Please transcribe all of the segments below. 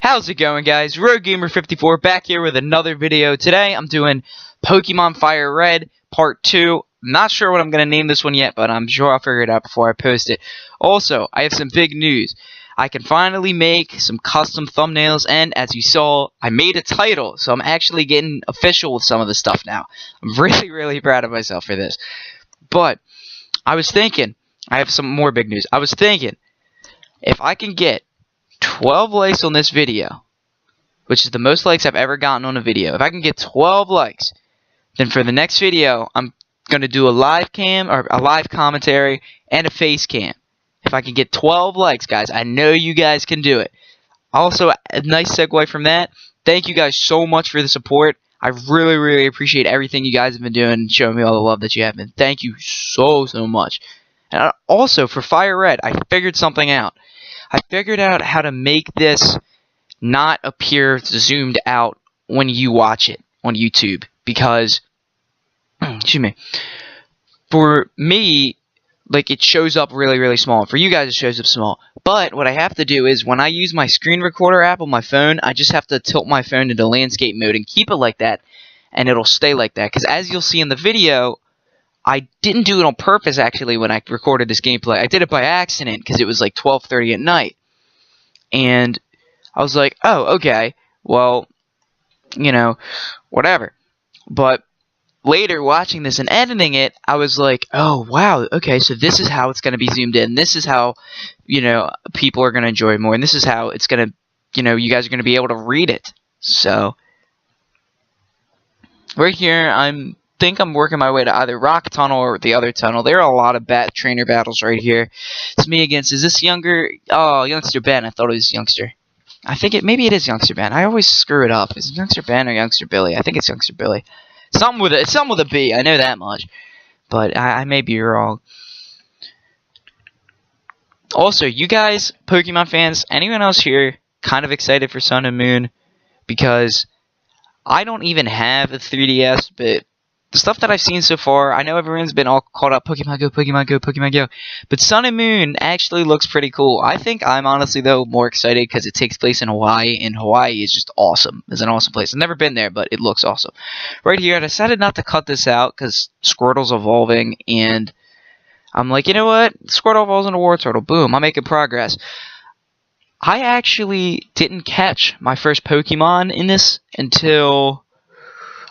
How's it going, guys? RogueGamer54 back here with another video. Today I'm doing Pokemon Fire Red Part 2. Not sure what I'm going to name this one yet, but I'm sure I'll figure it out before I post it. Also, I have some big news. I can finally make some custom thumbnails, and as you saw, I made a title, so I'm actually getting official with some of the stuff now. I'm really proud of myself for this. But I was thinking, I have some more big news. I was thinking, if I can get 12 likes on this video, which is the most likes I've ever gotten on a video. If I can get 12 likes, then for the next video, I'm going to do a live cam, or a live commentary, and a face cam. If I can get 12 likes, guys, I know you guys can do it. Also, a nice segue from that, thank you guys so much for the support. I really appreciate everything you guys have been doing, showing me all the love that you have been. Thank you so much. And also, for Fire Red, I figured something out. I figured out how to make this not appear zoomed out when you watch it on YouTube, because excuse me, for me, like, it shows up really small. For you guys, it shows up small. But what I have to do is, when I use my screen recorder app on my phone, I just have to tilt my phone into landscape mode and keep it like that, and it'll stay like that. Because as you'll see in the video, I didn't do it on purpose, actually, when I recorded this gameplay. I did it by accident because it was like 12:30 at night. And I was like, oh, okay, well, you know, whatever. But later, watching this and editing it, I was like, oh, wow, okay, so this is how it's going to be zoomed in. This is how, you know, people are going to enjoy it more. And this is how it's going to, you know, you guys are going to be able to read it. So, right here, I think I'm working my way to either Rock Tunnel or the other tunnel. There are a lot of trainer battles right here. It's me against, is this Youngster Ben? I thought it was Youngster. I think maybe it is Youngster Ben. I always screw it up. Is it Youngster Ben or Youngster Billy? I think it's Youngster Billy. It's something with a B. I know that much. But I may be wrong. Also, you guys, Pokemon fans, anyone else here kind of excited for Sun and Moon? Because I don't even have a 3DS, but the stuff that I've seen so far, I know everyone's been all caught up, Pokemon Go, Pokemon Go, Pokemon Go. But Sun and Moon actually looks pretty cool. I think I'm honestly, though, more excited because it takes place in Hawaii, and Hawaii is just awesome. It's an awesome place. I've never been there, but it looks awesome. Right here, I decided not to cut this out because Squirtle's evolving, and I'm like, you know what? Squirtle evolves into Wartortle. Boom, I'm making progress. I actually didn't catch my first Pokemon in this until,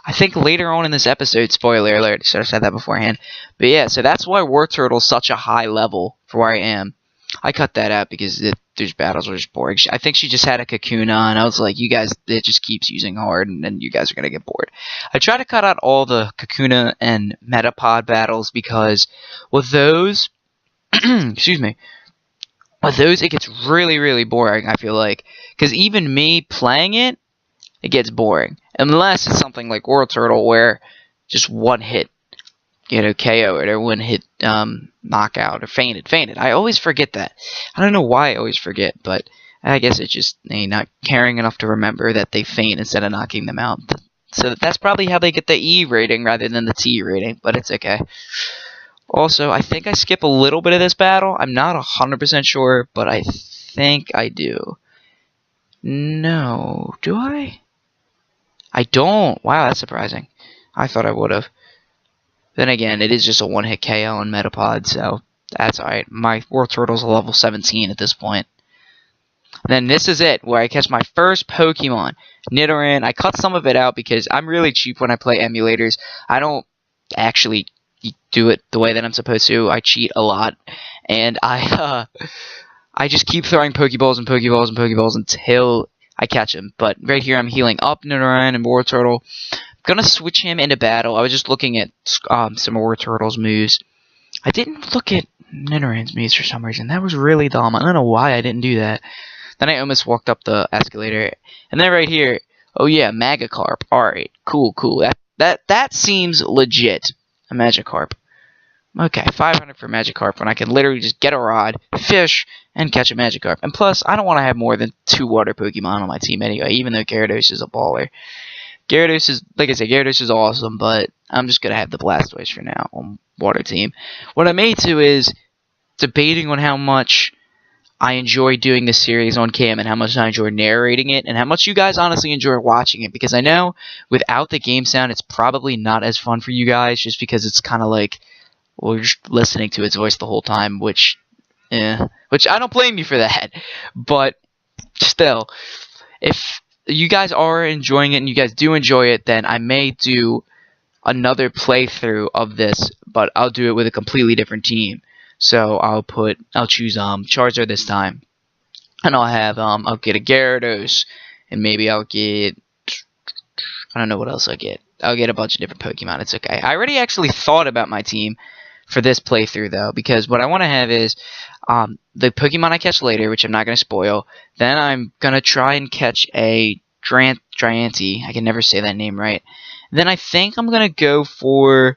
I think, later on in this episode. Spoiler alert, should have said that beforehand. But yeah, so that's why Wartortle's such a high level for where I am. I cut that out because those battles were just boring. I think she just had a Kakuna, and I was like, you guys, it just keeps using hard, and then you guys are going to get bored. I try to cut out all the Kakuna and Metapod battles because with those, excuse me, with those, it gets really boring, I feel like. Because even me playing it, it gets boring. Unless it's something like Wartortle where just one hit, you know, KO it, or one hit knockout, or fainted. I always forget that. I don't know why I always forget, but I guess it's just not caring enough to remember that they faint instead of knocking them out. So that's probably how they get the E rating rather than the T rating, but it's okay. Also, I think I skip a little bit of this battle. I'm not 100% sure, but I think I do. No, do I? I don't. Wow, that's surprising. I thought I would have. Then again, it is just a one-hit KO on Metapod, so that's alright. My Wartortle's a level 17 at this point. Then this is it, where I catch my first Pokemon, Nidoran. I cut some of it out because I'm really cheap when I play emulators. I don't actually do it the way that I'm supposed to. I cheat a lot, and I just keep throwing Pokeballs until I catch him. But right here, I'm healing up Nidoran and Wartortle. I'm gonna switch him into battle. I was just looking at some of Wartortle's moves. I didn't look at Nidoran's moves for some reason. That was really dumb. I don't know why I didn't do that. Then I almost walked up the escalator. And then right here, oh yeah, Magikarp. Alright, cool. That seems legit. A Magikarp. Okay, 500 for Magikarp when I can literally just get a rod, fish, and catch a Magikarp. And plus, I don't want to have more than 2 water Pokemon on my team anyway, even though Gyarados is a baller. Gyarados is, like I said, Gyarados is awesome, but I'm just going to have the Blastoise for now on water team. What I may do is debating on how much I enjoy doing this series on cam and how much I enjoy narrating it and how much you guys honestly enjoy watching it, because I know without the game sound it's probably not as fun for you guys, just because it's kind of like, well, you're just listening to its voice the whole time, which I don't blame you for that. But still, if you guys are enjoying it and you guys do enjoy it, then I may do another playthrough of this, but I'll do it with a completely different team. So I'll choose Charizard this time, and I'll get a Gyarados, and maybe I'll get, I don't know what else I'll get. I'll get a bunch of different Pokemon. It's okay. I already actually thought about my team for this playthrough though, because what I want to have is the Pokemon I catch later, which I'm not going to spoil. Then I'm going to try and catch a Drayanti. I can never say that name right. Then I think I'm going to go for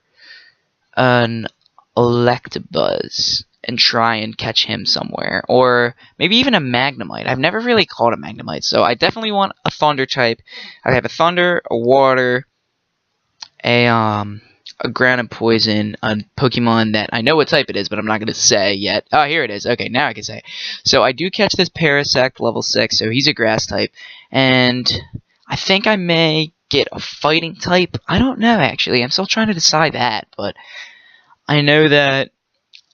an Electabuzz and try and catch him somewhere, or maybe even a Magnemite. I've never really caught a Magnemite, so I definitely want a Thunder type. I have a Thunder, a Water, a Ground and Poison, a Pokemon that I know what type it is, but I'm not going to say yet. Oh, here it is. Okay, now I can say it. So I do catch this Parasect level 6, so he's a Grass type, and I think I may get a Fighting type. I don't know, actually. I'm still trying to decide that, but I know that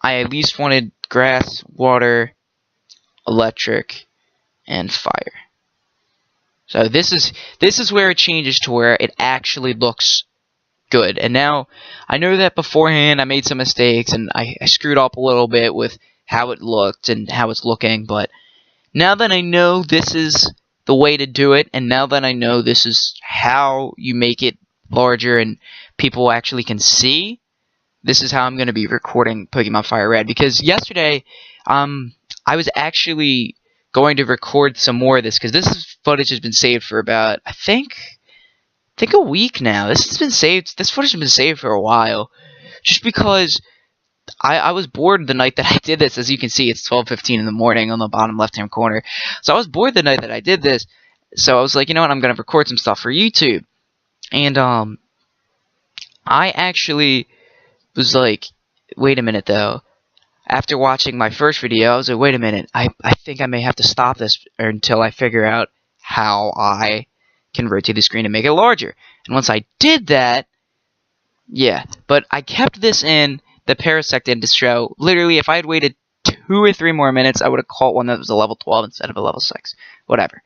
I at least wanted Grass, Water, Electric, and Fire. So this is where it changes to where it actually looks good. And now I know that beforehand I made some mistakes and I screwed up a little bit with how it looked and how it's looking, but now that I know this is the way to do it, and now that I know this is how you make it larger and people actually can see, this is how I'm going to be recording Pokemon Fire Red. Because yesterday I was actually going to record some more of this, because this footage has been saved for about, I think a week now. This footage has been saved for a while, just because I was bored the night that I did this. As you can see, it's 12:15 in the morning on the bottom left hand corner. So I was bored the night that I did this, so I was like, you know what, I'm gonna record some stuff for YouTube. And I actually was like, wait a minute though. After watching my first video, I was like, wait a minute, I think I may have to stop this until I figure out how I can rotate the screen and make it larger. And once I did that, yeah, but I kept this in the Parasect in to show, literally, if I had waited 2 or 3 more minutes, I would have caught one that was a level 12 instead of a level 6. Whatever.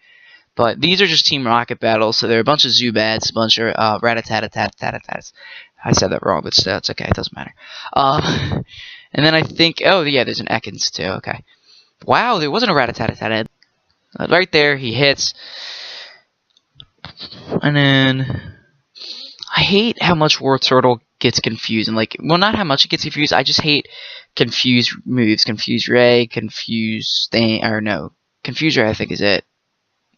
But these are just Team Rocket battles, so there are a bunch of Zubats, a bunch of Rattata-tats. I said that wrong, but still, it's okay, it doesn't matter. And then I think, oh yeah, there's an Ekans too, okay. Wow, there wasn't a Rattata-tat. Right there, he hits. And then I hate how much War Turtle gets confused, and like, well, not how much it gets confused, I just hate confused moves. Confuse Ray, Confuse Thing, or no, Confuse Ray I think is it.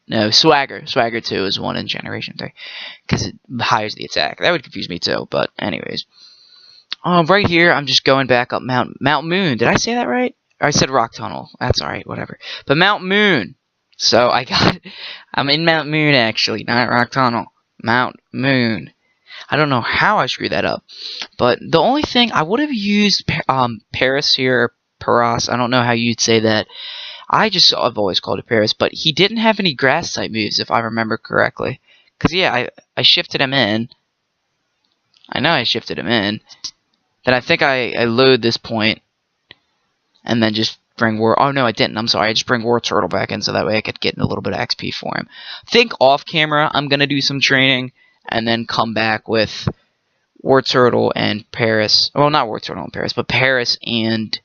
No, Swagger 2 is one in Generation 3, because it hires the attack. That would confuse me too, but anyways. Right here, I'm just going back up Mt.Moon. Did I say that right? Or I said Rock Tunnel. That's alright, whatever. But Mt.Moon. So I'm in Mt.Moon actually, not Rock Tunnel. Mt.Moon. I don't know how I screwed that up. But the only thing, I would have used Paris here, or Paras. I don't know how you'd say that. I've always called it Paris, but he didn't have any grass type moves if I remember correctly. Because yeah, I shifted him in. I know I shifted him in. Then I think I load this point and then just bring oh no, I didn't. I'm sorry. I just bring War Turtle back in so that way I could get a little bit of XP for him. Think off camera I'm going to do some training and then come back with War Turtle and Paris. Well, not War Turtle and Paris, but Paris and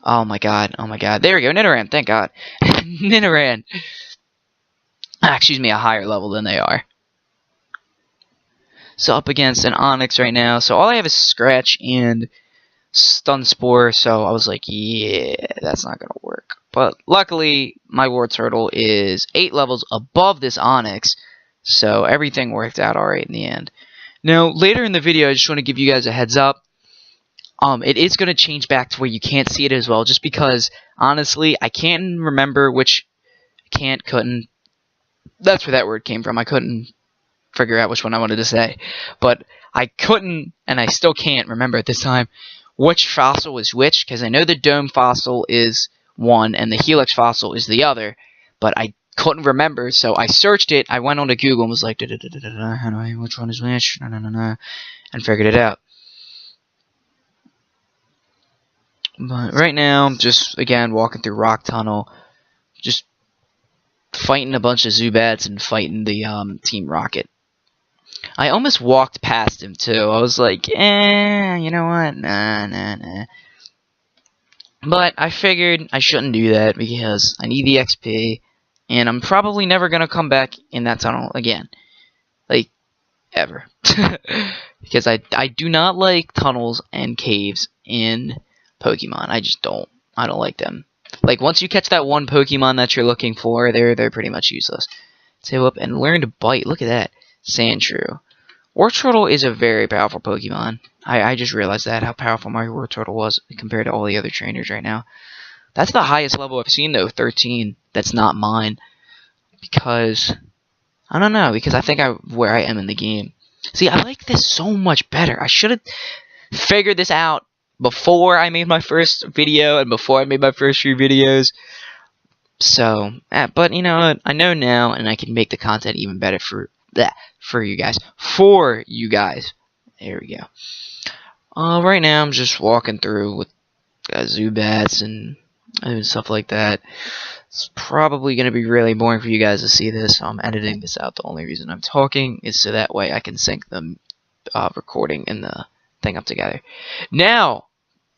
oh my god. There we go. Nidoran, thank god. Nidoran. Excuse me, a higher level than they are. So up against an Onix right now. So all I have is Scratch and Stun Spore. So I was like, yeah, that's not going to work. But luckily, my War Turtle is 8 levels above this Onix. So everything worked out alright in the end. Now, later in the video, I just want to give you guys a heads up. It is going to change back to where you can't see it as well. Just because, honestly, I can't remember which couldn't. That's where that word came from. I couldn't figure out which one I wanted to say, but I couldn't, and I still can't remember at this time which fossil was which, because I know the dome fossil is one and the Helix fossil is the other, but I couldn't remember, so I searched it. I went onto Google and was like, how do I, which one is which? And figured it out. But right now, I'm just, again, walking through Rock Tunnel, just fighting a bunch of Zubats and fighting the Team Rocket. I almost walked past him, too. I was like, you know what? Nah. But I figured I shouldn't do that because I need the XP, and I'm probably never going to come back in that tunnel again. Like, ever. Because I do not like tunnels and caves in Pokemon. I just don't. I don't like them. Like, once you catch that one Pokemon that you're looking for, they're pretty much useless. Tail up and learn to bite. Look at that. Sandshrew. Wartortle is a very powerful Pokemon. I just realized that, how powerful my Wartortle was compared to all the other trainers right now. That's the highest level I've seen, though, 13. That's not mine. Because, I don't know, because I think where I am in the game. See, I like this so much better. I should have figured this out before I made my first video and before I made my first few videos. So, but you know what? I know now, and I can make the content even better for you guys. For you guys. There we go. Right now, I'm just walking through with Zubats and stuff like that. It's probably going to be really boring for you guys to see this, so I'm editing this out. The only reason I'm talking is so that way I can sync the recording and the thing up together. Now,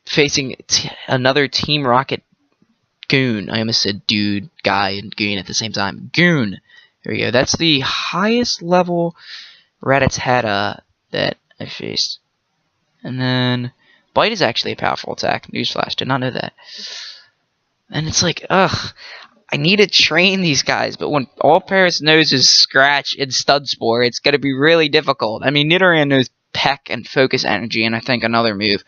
facing another Team Rocket Goon. I almost said dude, guy, and goon at the same time. Goon. There we go. That's the highest level Rattata that I faced. And then Bite is actually a powerful attack. Newsflash, did not know that. And it's like, ugh, I need to train these guys, but when all Paris knows is Scratch and Studspore, it's going to be really difficult. I mean, Nidoran knows Peck and Focus Energy, and I think another move.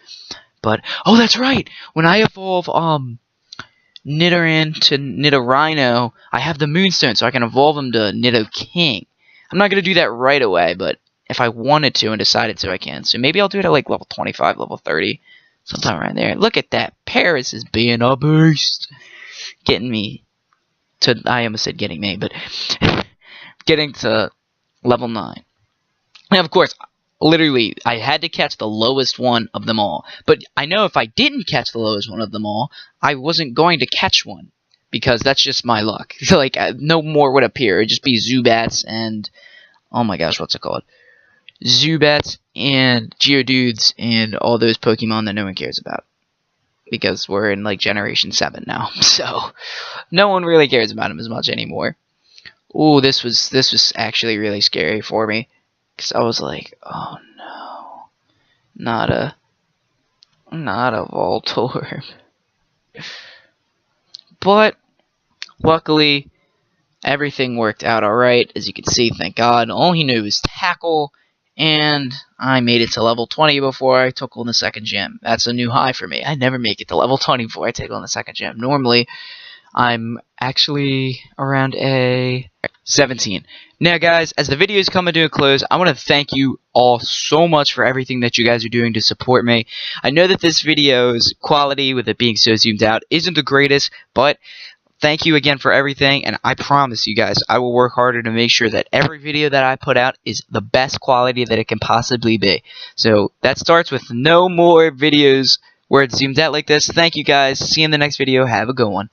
But, oh, that's right! When I evolve, Nidoran to Nidorino, I have the Moonstone, so I can evolve him to Nidoking. I'm not going to do that right away, but if I wanted to and decided to, I can. So maybe I'll do it at like level 25, level 30, sometime around there. Look at that. Paris is being a beast. Getting me to, I almost said getting me, but getting to level 9. Now, of course, literally, I had to catch the lowest one of them all. But I know if I didn't catch the lowest one of them all, I wasn't going to catch one. Because that's just my luck. Like, no more would appear. It would just be Zubats and, oh my gosh, what's it called? Zubats and Geodudes and all those Pokemon that no one cares about. Because we're in, like, Generation 7 now. So, no one really cares about them as much anymore. Ooh, this was actually really scary for me. Because I was like, oh no. Not a Voltorb. But, luckily, everything worked out alright. As you can see, thank God. All he knew was Tackle. And I made it to level 20 before I took on the second gym. That's a new high for me. I never make it to level 20 before I take on the second gym. Normally, I'm actually around a 17. Now, guys, as the video is coming to a close, I want to thank you all so much for everything that you guys are doing to support me. I know that this video's quality, with it being so zoomed out, isn't the greatest, but thank you again for everything, and I promise you guys, I will work harder to make sure that every video that I put out is the best quality that it can possibly be. So that starts with no more videos where it's zoomed out like this. Thank you guys. See you in the next video. Have a good one.